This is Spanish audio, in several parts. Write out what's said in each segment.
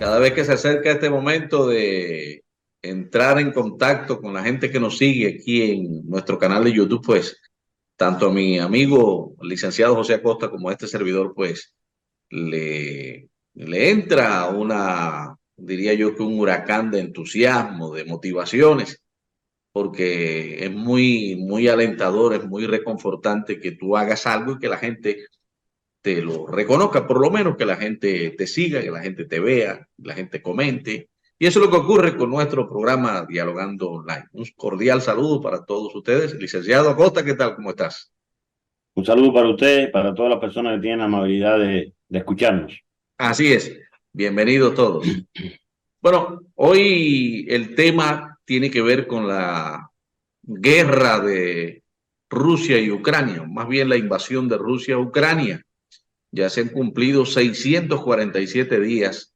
Cada vez que se acerca este momento de entrar en contacto con la gente que nos sigue aquí en nuestro canal de YouTube, pues tanto a mi amigo el licenciado José Acosta como a este servidor, pues le entra diría yo que un huracán de entusiasmo, de motivaciones, porque es muy alentador, es muy reconfortante que tú hagas algo y que la gente te lo reconozca, por lo menos que la gente te siga, que la gente te vea, la gente comente. Y eso es lo que ocurre con nuestro programa Dialogando Online. Un cordial saludo para todos ustedes. Licenciado Acosta, ¿qué tal? ¿Cómo estás? Un saludo para usted, para todas las personas que tienen la amabilidad de escucharnos. Así es. Bienvenidos todos. Bueno, hoy el tema tiene que ver con la guerra de Rusia y Ucrania, más bien la invasión de Rusia a Ucrania. Ya se han cumplido 647 días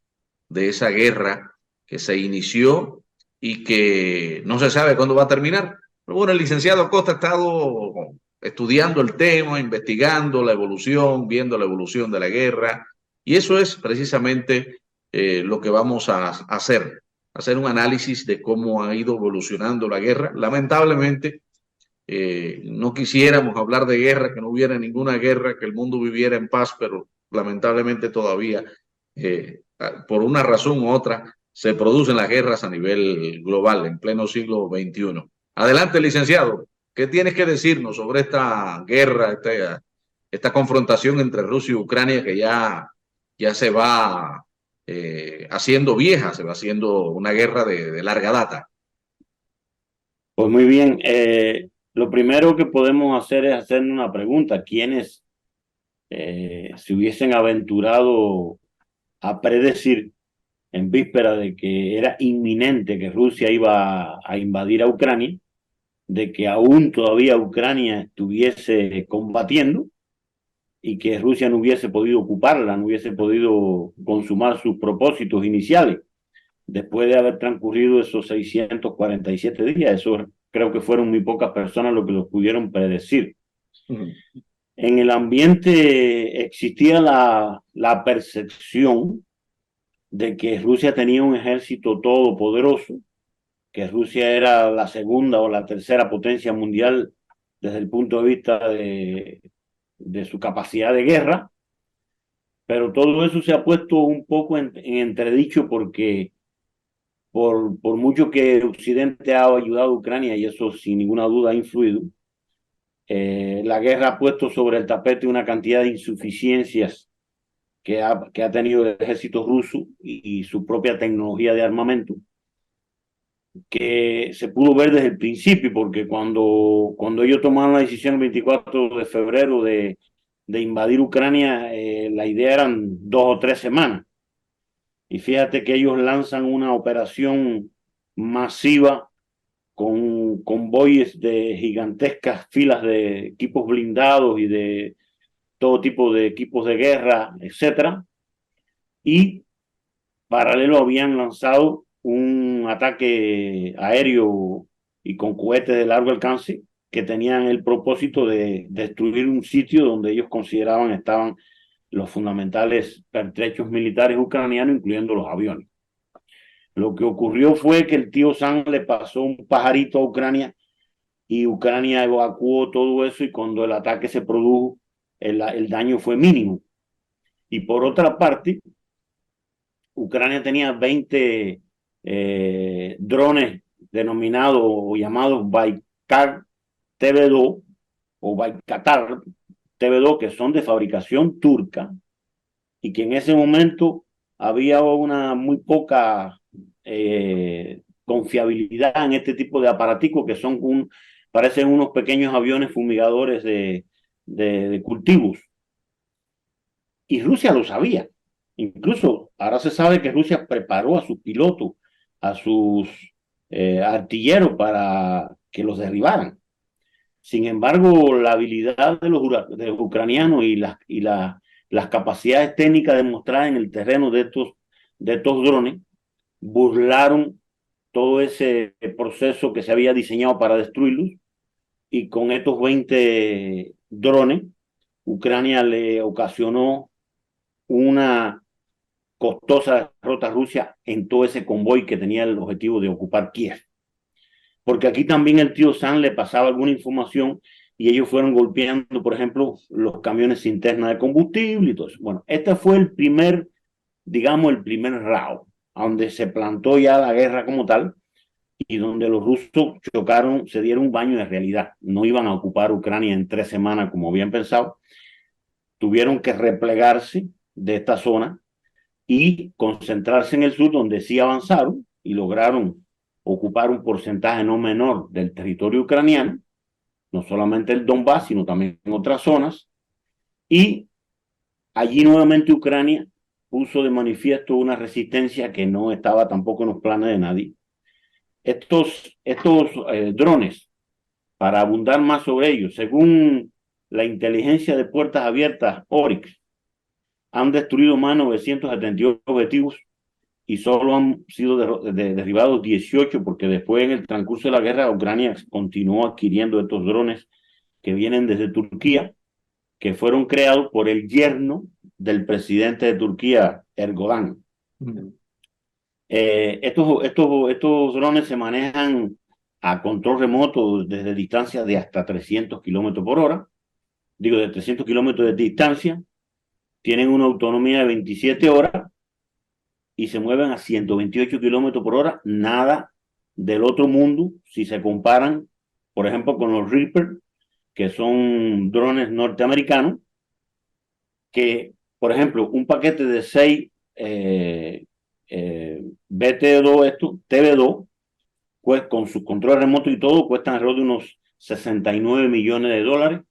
de esa guerra que se inició y que no se sabe cuándo va a terminar. Pero bueno, el licenciado Costa ha estado estudiando el tema, investigando la evolución, viendo la evolución de la guerra, y eso es precisamente lo que vamos a hacer un análisis de cómo ha ido evolucionando la guerra. Lamentablemente, no quisiéramos hablar de guerra, que no hubiera ninguna guerra, que el mundo viviera en paz, pero lamentablemente todavía, por una razón u otra, se producen las guerras a nivel global en pleno siglo XXI. Adelante, licenciado. ¿Qué tienes que decirnos sobre esta guerra, esta confrontación entre Rusia y Ucrania que ya se va haciendo vieja, se va haciendo una guerra de larga data? Pues muy bien, lo primero que podemos hacer es hacernos una pregunta. ¿Quiénes se hubiesen aventurado a predecir en víspera de que era inminente que Rusia iba a invadir a Ucrania, de que aún todavía Ucrania estuviese combatiendo y que Rusia no hubiese podido ocuparla, no hubiese podido consumar sus propósitos iniciales? Después de haber transcurrido esos 647 días, eso creo que fueron muy pocas personas lo que los pudieron predecir. En el ambiente existía la percepción de que Rusia tenía un ejército todopoderoso, que Rusia era la segunda o la tercera potencia mundial desde el punto de vista de su capacidad de guerra, pero todo eso se ha puesto un poco en entredicho porque por mucho que Occidente ha ayudado a Ucrania, y eso sin ninguna duda ha influido, la guerra ha puesto sobre el tapete una cantidad de insuficiencias que ha tenido el ejército ruso y su propia tecnología de armamento, que se pudo ver desde el principio, porque cuando ellos tomaron la decisión el 24 de febrero de invadir Ucrania, la idea eran 2 o 3 semanas. Y fíjate que ellos lanzan una operación masiva con convoyes de gigantescas filas de equipos blindados y de todo tipo de equipos de guerra, etcétera. Y paralelo habían lanzado un ataque aéreo y con cohetes de largo alcance que tenían el propósito de destruir un sitio donde ellos consideraban estaban los fundamentales pertrechos militares ucranianos, incluyendo los aviones. Lo que ocurrió fue que el tío Sam le pasó un pajarito a Ucrania y Ucrania evacuó todo eso, y cuando el ataque se produjo, el daño fue mínimo. Y por otra parte, Ucrania tenía 20 drones denominados o llamados Baykar TV2 o Baykatar TV2, que son de fabricación turca, y que en ese momento había una muy poca confiabilidad en este tipo de aparaticos que parecen unos pequeños aviones fumigadores de cultivos. Y Rusia lo sabía. Incluso ahora se sabe que Rusia preparó a sus pilotos, a sus artilleros para que los derribaran. Sin embargo, la habilidad de los ucranianos las capacidades técnicas demostradas en el terreno de estos drones burlaron todo ese proceso que se había diseñado para destruirlos, y con estos 20 drones, Ucrania le ocasionó una costosa derrota a Rusia en todo ese convoy que tenía el objetivo de ocupar Kiev. Porque aquí también el tío Sam le pasaba alguna información y ellos fueron golpeando, por ejemplo, los camiones cisterna de combustible y todo eso. Bueno, este fue el primer, digamos, el primer round, donde se plantó ya la guerra como tal y donde los rusos chocaron, se dieron un baño de realidad. No iban a ocupar Ucrania en 3 semanas como habían pensado. Tuvieron que replegarse de esta zona y concentrarse en el sur, donde sí avanzaron y lograron ocupar un porcentaje no menor del territorio ucraniano, no solamente el Donbass, sino también en otras zonas. Y allí nuevamente Ucrania puso de manifiesto una resistencia que no estaba tampoco en los planes de nadie. Estos drones, para abundar más sobre ellos, según la inteligencia de puertas abiertas, Oryx, han destruido más de 978 objetivos y solo han sido derribados 18 porque después en el transcurso de la guerra Ucrania continuó adquiriendo estos drones que vienen desde Turquía, que fueron creados por el yerno del presidente de Turquía, Erdogan. Estos drones se manejan a control remoto desde distancias de hasta 300 kilómetros por hora, digo de 300 kilómetros de distancia, tienen una autonomía de 27 horas y se mueven a 128 kilómetros por hora, nada del otro mundo si se comparan, por ejemplo, con los Reaper, que son drones norteamericanos, que, por ejemplo, un paquete de 6 BT2, TB2, pues, con su control remoto y todo, cuestan alrededor de unos 69 millones de dólares,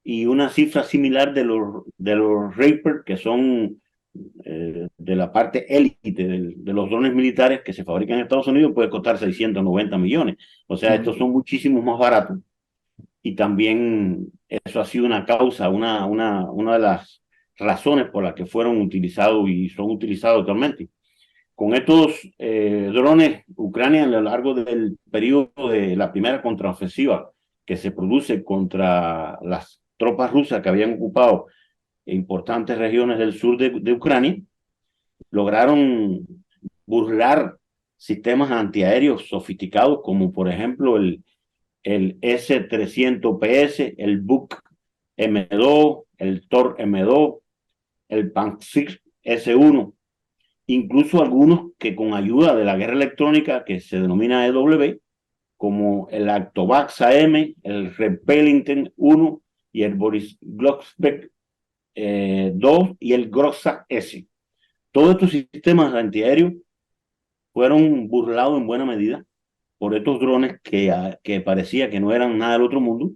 y una cifra similar de los Reaper, que son de la parte élite de los drones militares que se fabrican en Estados Unidos, puede costar 690 millones. O sea, estos son muchísimo más baratos. Y también eso ha sido una causa, una de las razones por las que fueron utilizados y son utilizados actualmente. Con estos drones, Ucrania a lo largo del periodo de la primera contraofensiva que se produce contra las tropas rusas que habían ocupado importantes regiones del sur de Ucrania, lograron burlar sistemas antiaéreos sofisticados como por ejemplo el S-300PS, el Buk M2, el Tor M2, el Pantsir S1, incluso algunos que con ayuda de la guerra electrónica que se denomina EW, como el Actovax AM, el Repellington 1 y el Boris Glocksbeck 2 y el Grossack S. Todos estos sistemas antiaéreos fueron burlados en buena medida por estos drones que parecía que no eran nada del otro mundo,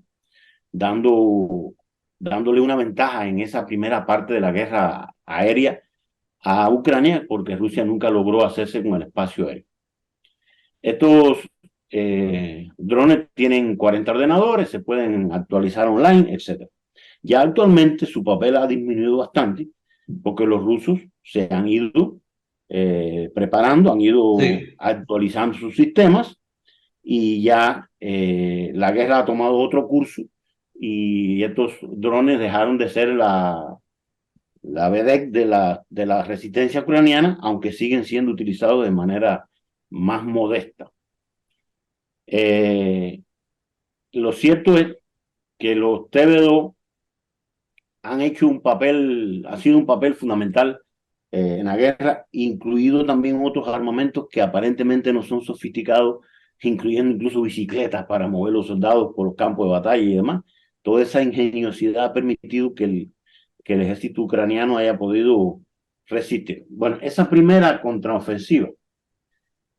dándole una ventaja en esa primera parte de la guerra aérea a Ucrania, porque Rusia nunca logró hacerse con el espacio aéreo. Estos drones tienen 40 ordenadores, se pueden actualizar online, etc. Ya actualmente su papel ha disminuido bastante porque los rusos se han ido preparando, han ido actualizando sus sistemas y ya la guerra ha tomado otro curso y estos drones dejaron de ser la vedette de la resistencia ucraniana, aunque siguen siendo utilizados de manera más modesta. Lo cierto es que los TB2 han hecho ha sido un papel fundamental en la guerra, incluido también otros armamentos que aparentemente no son sofisticados, incluyendo incluso bicicletas para mover los soldados por los campos de batalla y demás. Toda esa ingeniosidad ha permitido que el ejército ucraniano haya podido resistir. Bueno, esa primera contraofensiva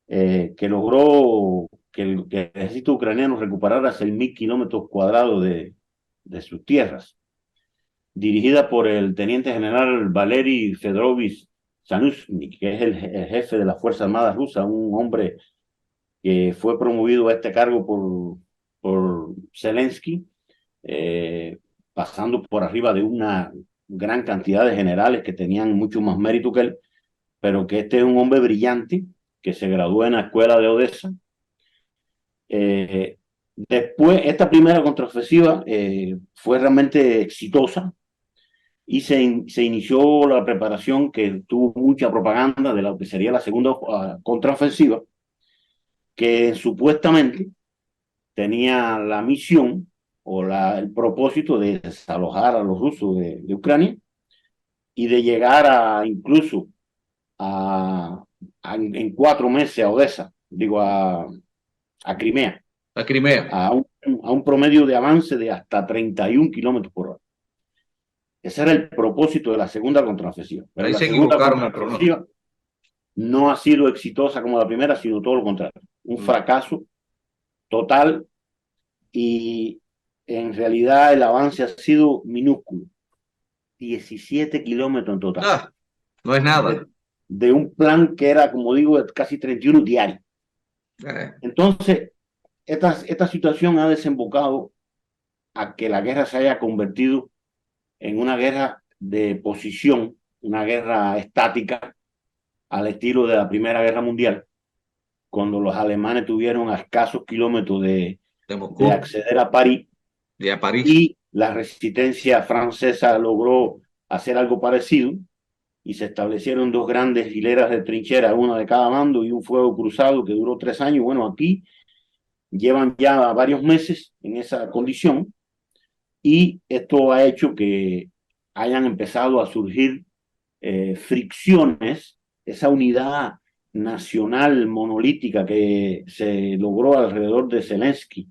que logró que el ejército ucraniano recuperara 6.000 kilómetros cuadrados de sus tierras, dirigida por el teniente general Valery Fedorovich Zanussi, que es el jefe de las Fuerzas Armadas rusas, un hombre que fue promovido a este cargo por Zelensky, pasando por arriba de una gran cantidad de generales que tenían mucho más mérito que él, pero que este es un hombre brillante que se graduó en la escuela de Odessa. Después, esta primera contraofensiva fue realmente exitosa. y se inició la preparación que tuvo mucha propaganda de lo que sería la segunda contraofensiva, que supuestamente tenía la misión o el propósito de desalojar a los rusos de Ucrania y de llegar a incluso en 4 meses a Odessa, digo a Crimea, La Crimea. a un promedio de avance de hasta 31 kilómetros por hora. Ese era el propósito de la segunda contraofensiva. Pero Ahí la se segunda equivocaron el pronóstico. contraofensiva no ha sido exitosa como la primera, sino todo lo contrario. Un fracaso total, y en realidad el avance ha sido minúsculo. 17 kilómetros en total. Ah, no es nada. De un plan que era, como digo, casi 31 diarios. Entonces, esta situación ha desembocado a que la guerra se haya convertido en una guerra de posición, una guerra estática, al estilo de la Primera Guerra Mundial, cuando los alemanes tuvieron a escasos kilómetros de de Moscú, acceder a París, de a París. y la resistencia francesa logró hacer algo parecido, y se establecieron dos grandes hileras de trincheras, una de cada bando, y un fuego cruzado que duró 3 años. Bueno, aquí llevan ya varios meses en esa condición, y esto ha hecho que hayan empezado a surgir fricciones, esa unidad nacional monolítica que se logró alrededor de Zelensky,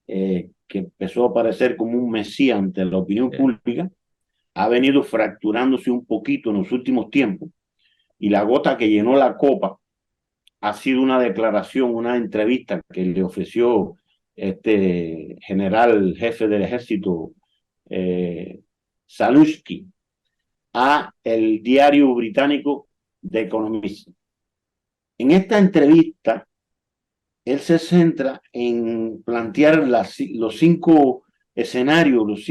que empezó a aparecer como un mesías ante la opinión pública, ha venido fracturándose un poquito en los últimos tiempos, y la gota que llenó la copa ha sido una declaración, una entrevista que le ofreció este general jefe del ejército, Salushky, a el diario británico The Economist. En esta entrevista, él se centra en plantear los 5 escenarios,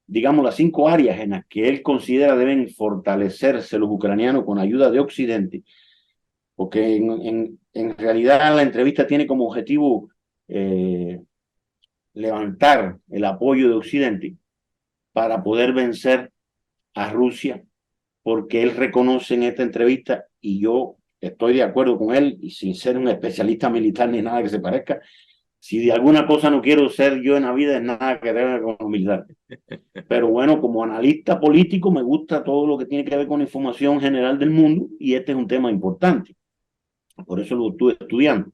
digamos, las 5 áreas en las que él considera deben fortalecerse los ucranianos con ayuda de Occidente, porque en realidad la entrevista tiene como objetivo levantar el apoyo de Occidente para poder vencer a Rusia, porque él reconoce en esta entrevista, y yo estoy de acuerdo con él, y sin ser un especialista militar ni nada que se parezca, si de alguna cosa no quiero ser yo en la vida es nada que ver con lo militar. Pero bueno, como analista político me gusta todo lo que tiene que ver con la información general del mundo, y este es un tema importante. Por eso lo estuve estudiando.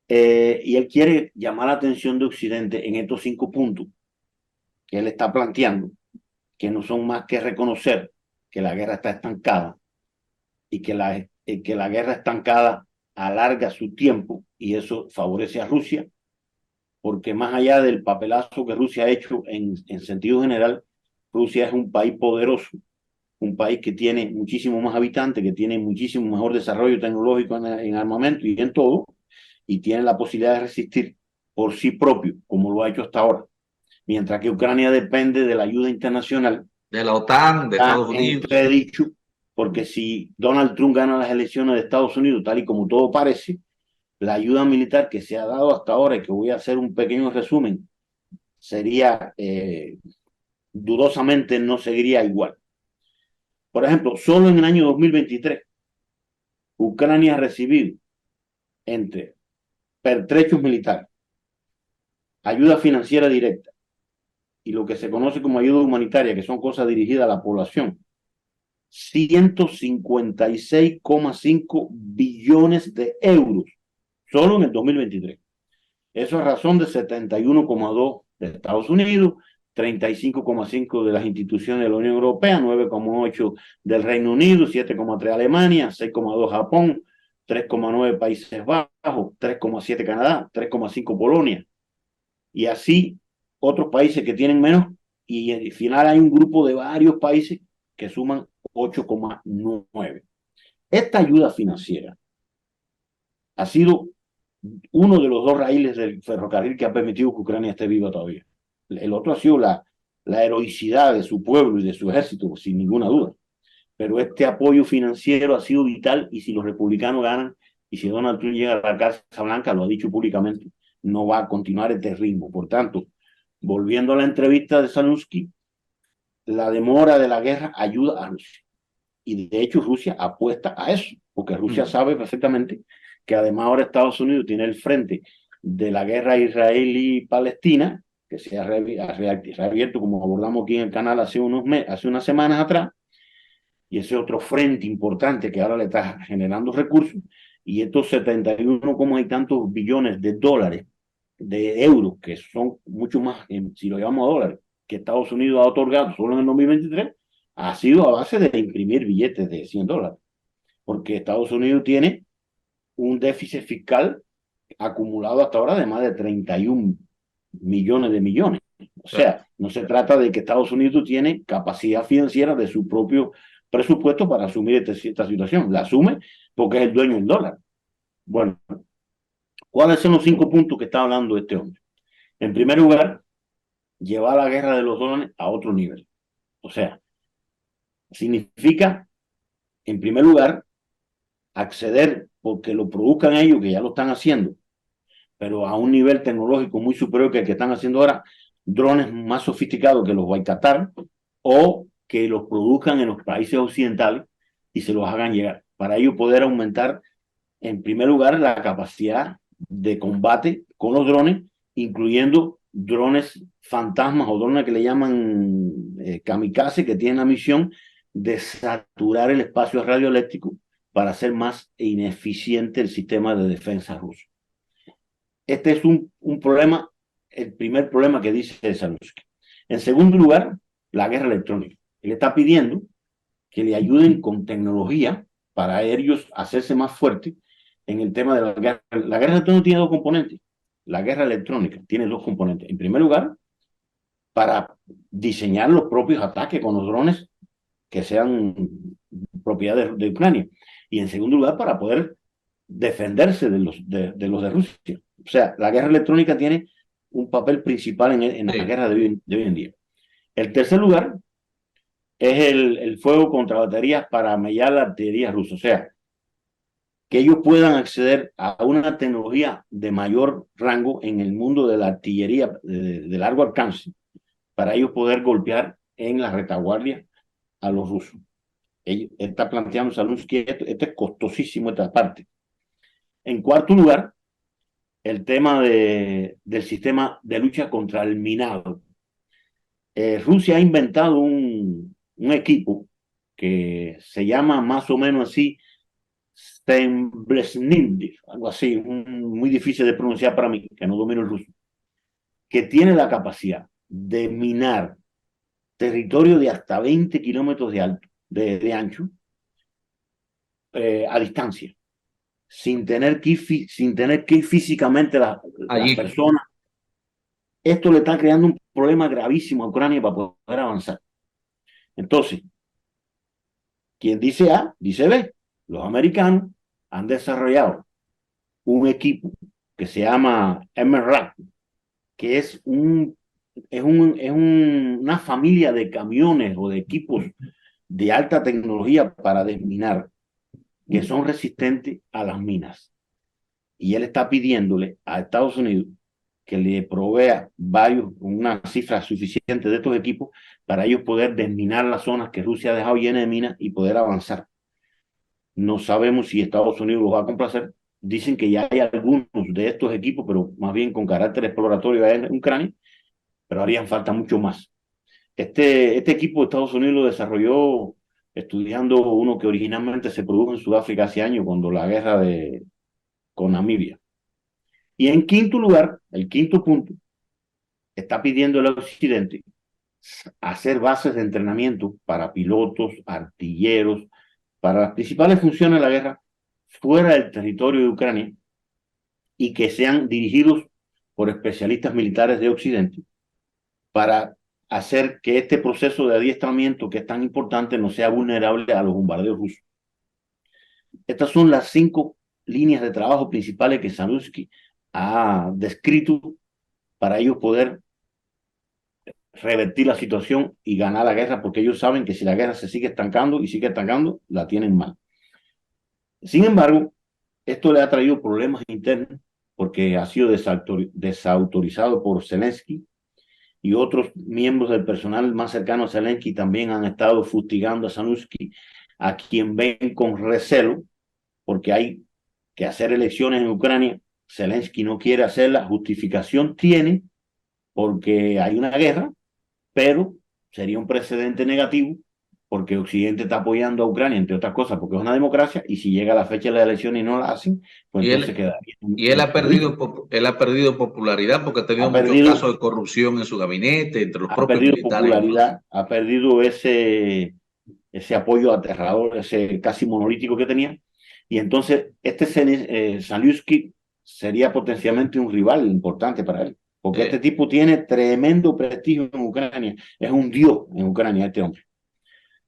Y él quiere llamar la atención de Occidente en estos 5 puntos que él está planteando, que no son más que reconocer que la guerra está estancada, y que la guerra estancada alarga su tiempo, y eso favorece a Rusia, porque más allá del papelazo que Rusia ha hecho en sentido general, Rusia es un país poderoso, un país que tiene muchísimo más habitantes, que tiene muchísimo mejor desarrollo tecnológico en armamento y en todo, y tiene la posibilidad de resistir por sí propio, como lo ha hecho hasta ahora. Mientras que Ucrania depende de la ayuda internacional, De la OTAN, de Estados Unidos. entredicho, porque si Donald Trump gana las elecciones de Estados Unidos, tal y como todo parece, la ayuda militar que se ha dado hasta ahora, y que voy a hacer un pequeño resumen, sería, dudosamente no seguiría igual. Por ejemplo, solo en el año 2023, Ucrania ha recibido, entre pertrechos militares, ayuda financiera directa y lo que se conoce como ayuda humanitaria, que son cosas dirigidas a la población, 156,5 billones de euros solo en el 2023. Eso es razón de 71,2 de Estados Unidos, 35,5 de las instituciones de la Unión Europea, 9,8 del Reino Unido, 7,3 Alemania, 6,2 Japón, 3,9 Países Bajos, 3,7 Canadá, 3,5 Polonia, y así otros países que tienen menos, y al final hay un grupo de varios países que suman 8,9. Esta ayuda financiera ha sido uno de los 2 raíles del ferrocarril que ha permitido que Ucrania esté viva todavía. El otro ha sido la heroicidad de su pueblo y de su ejército, sin ninguna duda. Pero este apoyo financiero ha sido vital, y si los republicanos ganan, y si Donald Trump llega a la Casa Blanca, lo ha dicho públicamente, no va a continuar este ritmo. Por tanto, volviendo a la entrevista de Zelensky, la demora de la guerra ayuda a Rusia. Y de hecho Rusia apuesta a eso, porque Rusia sabe perfectamente que además ahora Estados Unidos tiene el frente de la guerra israelí-palestina, que se ha reabierto como abordamos aquí en el canal hace unas semanas atrás, y ese otro frente importante que ahora le está generando recursos, y estos 71 como hay tantos billones de dólares, de euros, que son mucho más, si lo llamamos a dólares, que Estados Unidos ha otorgado solo en el 2023, ha sido a base de imprimir billetes de $100, porque Estados Unidos tiene un déficit fiscal acumulado hasta ahora de más de 31 millones de millones. O sea, no se trata de que Estados Unidos tiene capacidad financiera de su propio presupuesto para asumir esta situación. La asume porque es el dueño del dólar. Bueno, ¿cuáles son los 5 puntos que está hablando este hombre? En primer lugar, llevar la guerra de los dólares a otro nivel. O sea, significa, en primer lugar, acceder, porque lo produzcan ellos, que ya lo están haciendo, pero a un nivel tecnológico muy superior que el que están haciendo ahora, drones más sofisticados que los Qatar, o que los produzcan en los países occidentales y se los hagan llegar. Para ello poder aumentar, en primer lugar, la capacidad de combate con los drones, incluyendo drones fantasmas o drones que le llaman kamikaze, que tienen la misión de saturar el espacio radioeléctrico para hacer más ineficiente el sistema de defensa ruso. Este es un problema, el primer problema que dice Zelensky. En segundo lugar, la guerra electrónica. Él está pidiendo que le ayuden con tecnología para ellos hacerse más fuertes en el tema de la guerra. La guerra electrónica tiene 2 componentes. La guerra electrónica tiene 2 componentes. En primer lugar, para diseñar los propios ataques con los drones que sean propiedad de Ucrania. Y en segundo lugar, para poder defenderse de los de Rusia. O sea, la guerra electrónica tiene un papel principal en la guerra de hoy en día. El tercer lugar es el fuego contra baterías para mellar la artillería rusa. O sea, que ellos puedan acceder a una tecnología de mayor rango en el mundo de la artillería de largo alcance para ellos poder golpear en la retaguardia a los rusos. Él está planteando Zelensky que esto es costosísimo esta parte. En cuarto lugar, el tema del sistema de lucha contra el minado. Rusia ha inventado un equipo que se llama más o menos así Stenblesnindi, algo así, muy difícil de pronunciar para mí, que no domino el ruso, que tiene la capacidad de minar territorio de hasta 20 kilómetros de ancho a distancia, sin tener que ir físicamente las personas. Esto le está creando un problema gravísimo a Ucrania para poder avanzar. Entonces, quien dice A, dice B. Los americanos han desarrollado un equipo que se llama MRAP, que es una familia de camiones o de equipos de alta tecnología para desminar, que son resistentes a las minas. Y él está pidiéndole a Estados Unidos que le provea una cifra suficiente de estos equipos para ellos poder desminar las zonas que Rusia ha dejado llenas de minas y poder avanzar. No sabemos si Estados Unidos los va a complacer. Dicen que ya hay algunos de estos equipos, pero más bien con carácter exploratorio en Ucrania, pero harían falta mucho más. Este equipo de Estados Unidos lo desarrolló estudiando uno que originalmente se produjo en Sudáfrica hace años, cuando la guerra con Namibia. Y en quinto lugar, el quinto punto, está pidiendo el occidente hacer bases de entrenamiento para pilotos, artilleros, para las principales funciones de la guerra fuera del territorio de Ucrania y que sean dirigidos por especialistas militares de Occidente para hacer que este proceso de adiestramiento que es tan importante no sea vulnerable a los bombardeos rusos. Estas son las 5 líneas de trabajo principales que Zelensky ha descrito para ellos poder revertir la situación y ganar la guerra, porque ellos saben que si la guerra se sigue estancando y sigue estancando, la tienen mal. Sin embargo, esto le ha traído problemas internos porque ha sido desautorizado por Zelensky y otros miembros del personal más cercano a Zelensky también han estado fustigando a Sanuski, a quien ven con recelo, porque hay que hacer elecciones en Ucrania. Zelensky no quiere hacerla, justificación tiene, porque hay una guerra, pero sería un precedente negativo porque Occidente está apoyando a Ucrania, entre otras cosas, porque es una democracia, y si llega la fecha de las elecciones y no la hacen, pues Y entonces él, quedaría y en perjuicio. él ha perdido popularidad porque ha tenido Ha muchos perdido, casos de corrupción en su gabinete, entre los ha propios perdido militares incluso. popularidad, ha perdido ese apoyo aterrador, ese casi monolítico que tenía, y entonces Saliuski sería potencialmente un rival importante para él, porque este Eh, tipo tiene tremendo prestigio en Ucrania, es un dios en Ucrania este hombre.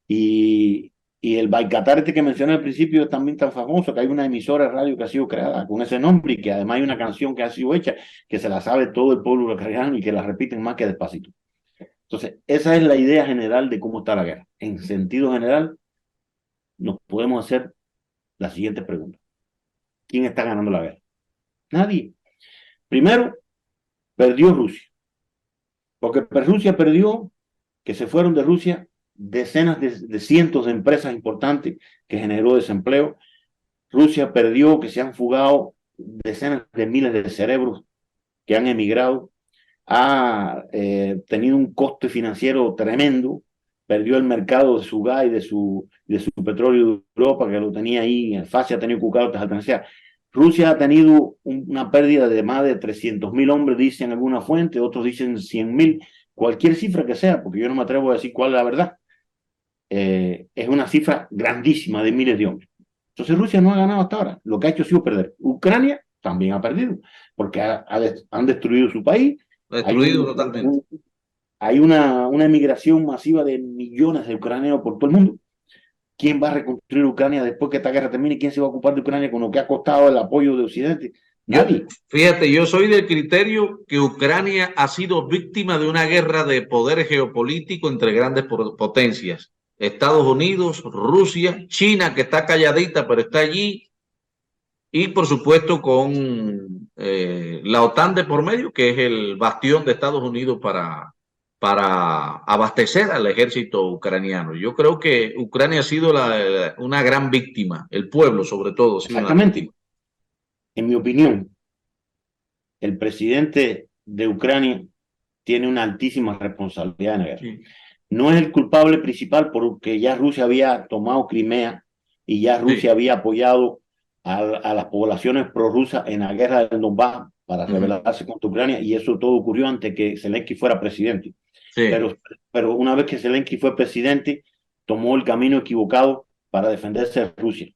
Y, y el Baikatar este que mencioné al principio es también tan famoso que hay una emisora de radio que ha sido creada con ese nombre y que además hay una canción que ha sido hecha que se la sabe todo el pueblo ucraniano y que la repiten más que despacito. Entonces, esa es la idea general de cómo está la guerra. En sentido general, nos podemos hacer la siguiente pregunta. ¿Quién está ganando la guerra? Nadie. Primero, perdió Rusia, porque Rusia perdió que se fueron de Rusia decenas de cientos de empresas importantes que generó desempleo. Rusia perdió que se han fugado decenas de miles de cerebros que han emigrado, ha tenido un coste financiero tremendo, perdió el mercado de su gas y de su petróleo de Europa, que lo tenía ahí fácil, ha tenido que buscar otras alternativas. Rusia ha tenido una pérdida de más de 300.000 hombres, dicen alguna fuente, otros dicen 100.000, cualquier cifra que sea, porque yo no me atrevo a decir cuál es la verdad. Es una cifra grandísima de miles de hombres. Entonces Rusia no ha ganado hasta ahora, lo que ha hecho ha sido perder. Ucrania también ha perdido, porque han destruido su país, hay, Destruido totalmente. hay una emigración masiva de millones de ucranianos por todo el mundo. ¿Quién va a reconstruir Ucrania después que esta guerra termine? ¿Quién se va a ocupar de Ucrania con lo que ha costado el apoyo de Occidente? Yo, Nadie. fíjate, yo soy del criterio que Ucrania ha sido víctima de una guerra de poder geopolítico entre grandes potencias. Estados Unidos, Rusia, China, que está calladita, pero está allí, y por supuesto con la OTAN de por medio, que es el bastión de Estados Unidos para abastecer al ejército ucraniano. Yo creo que Ucrania ha sido una gran víctima, el pueblo sobre todo ha sido una víctima. Exactamente. En mi opinión, el presidente de Ucrania tiene una altísima responsabilidad en la guerra. Sí, No es el culpable principal porque ya Rusia había tomado Crimea y ya Rusia sí. había apoyado a las poblaciones prorrusas en la guerra del Donbass para Ujú. rebelarse contra Ucrania, y eso todo ocurrió antes que Zelensky fuera presidente. Sí. Pero una vez que Zelensky fue presidente, tomó el camino equivocado para defenderse de Rusia.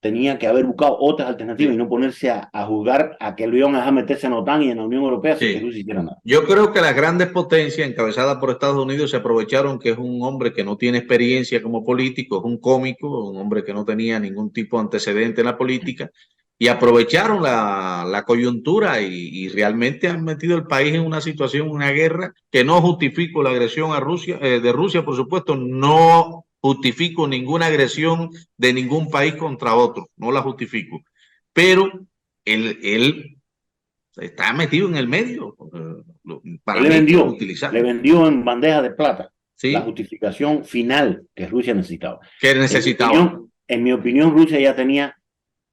Tenía que haber buscado otras alternativas y Sí, no ponerse a jugar a que lo iban a dejar meterse en la OTAN y en la Unión Europea sin que sí. Rusia hiciera nada. Yo creo que las grandes potencias encabezadas por Estados Unidos se aprovecharon que es un hombre que no tiene experiencia como político, es un cómico, un hombre que no tenía ningún tipo de antecedente en la política, y aprovecharon la coyuntura y realmente han metido el país en una situación, una guerra, que no justifico la agresión a Rusia, de Rusia, por supuesto, no justifico ninguna agresión de ningún país contra otro, no la justifico, pero él está metido en el medio. Para Él mí que lo le utilizaron. vendió en bandeja de plata la Sí, justificación final que Rusia necesitaba. que necesitaba. En mi opinión, Rusia ya tenía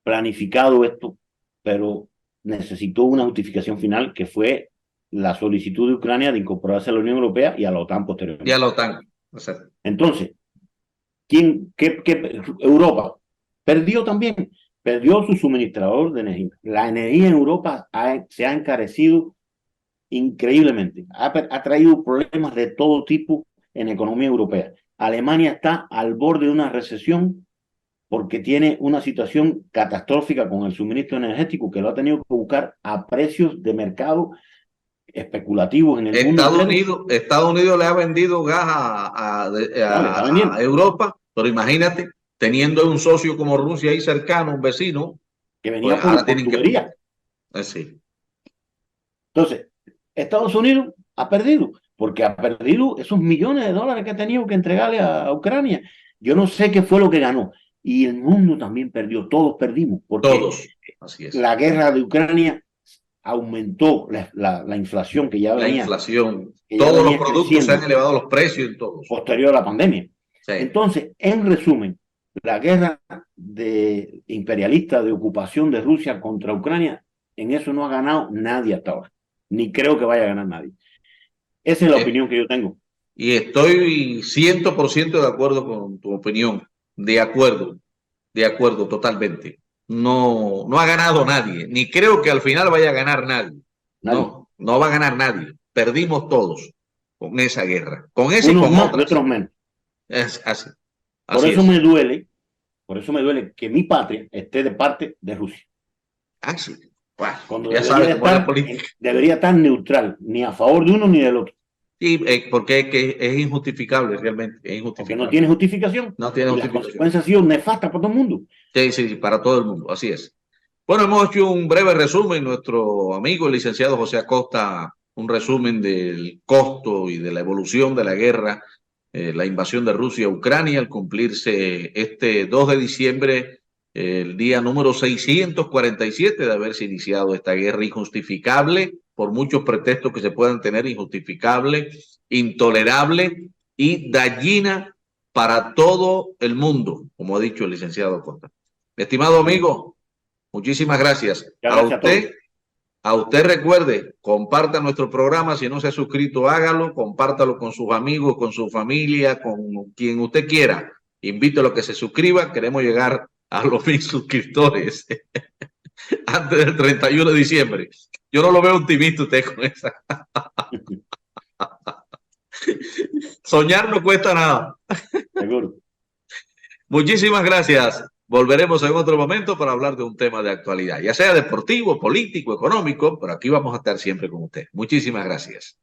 planificado esto, pero necesitó una justificación final que fue la solicitud de Ucrania de incorporarse a la Unión Europea y a la OTAN Y a posteriormente. la OTAN. O sea, Entonces, Europa perdió también, perdió su suministrador de energía. La energía en Europa se ha encarecido increíblemente. Ha traído problemas de todo tipo en la economía europea. Alemania está al borde de una recesión porque tiene una situación catastrófica con el suministro energético que lo ha tenido que buscar a precios de mercado especulativos en el mundo entero. Estados Unidos le ha vendido gas No, le está a vendiendo. Europa, pero imagínate, teniendo un socio como Rusia ahí cercano, un vecino, Que pues venía ahora por tienen que... tubería. Sí. Entonces, Estados Unidos ha perdido, porque ha perdido esos millones de dólares que ha tenido que entregarle a Ucrania. Yo no sé qué fue lo que ganó. Y el mundo también perdió, todos perdimos, porque Todos. Así es. la guerra de Ucrania aumentó la inflación que ya La venía, inflación, que ya todos los venía productos se han creciendo elevado los precios en todos. posterior a la pandemia. Sí. Entonces, en resumen, la guerra imperialista de ocupación de Rusia contra Ucrania, en eso no ha ganado nadie hasta ahora, ni creo que vaya a ganar nadie. Esa es la opinión que yo tengo. Y estoy 100% de acuerdo con tu opinión, de acuerdo totalmente. No, no ha ganado nadie, ni creo que al final vaya a ganar nadie. Nadie. No, no va a ganar nadie. Perdimos todos con esa guerra, con esa y Unos con más y otras. otros menos. Es así. Por Así eso es. por eso me duele que mi patria esté de parte de Rusia. Así. Bueno, Cuando ya sabes cómo es la política. debería estar neutral, ni a favor de uno ni del otro. Sí, porque es injustificable realmente, es Porque injustificable. no tiene justificación. No tiene Y las justificación. consecuencias han sido nefastas para todo el mundo. Sí, sí, para todo el mundo, así es. Bueno, hemos hecho un breve resumen. Nuestro amigo, el licenciado José Acosta, un resumen del costo y de la evolución de la guerra, la invasión de Rusia a Ucrania, al cumplirse este 2 de diciembre, el día número 647 de haberse iniciado esta guerra injustificable, por muchos pretextos que se puedan tener, injustificable, intolerable y dañina para todo el mundo, como ha dicho el licenciado Acosta. Estimado amigo, muchísimas gracias. Gracias a todos. A usted recuerde, comparta nuestro programa. Si no se ha suscrito, hágalo, compártalo con sus amigos, con su familia, con quien usted quiera. Invítelo a que se suscriba. Queremos llegar a los 1000 suscriptores antes del 31 de diciembre. Yo no lo veo optimista usted con esa. Soñar no cuesta nada. Seguro. Muchísimas gracias. Volveremos en otro momento para hablar de un tema de actualidad, ya sea deportivo, político, económico, pero aquí vamos a estar siempre con usted. Muchísimas gracias.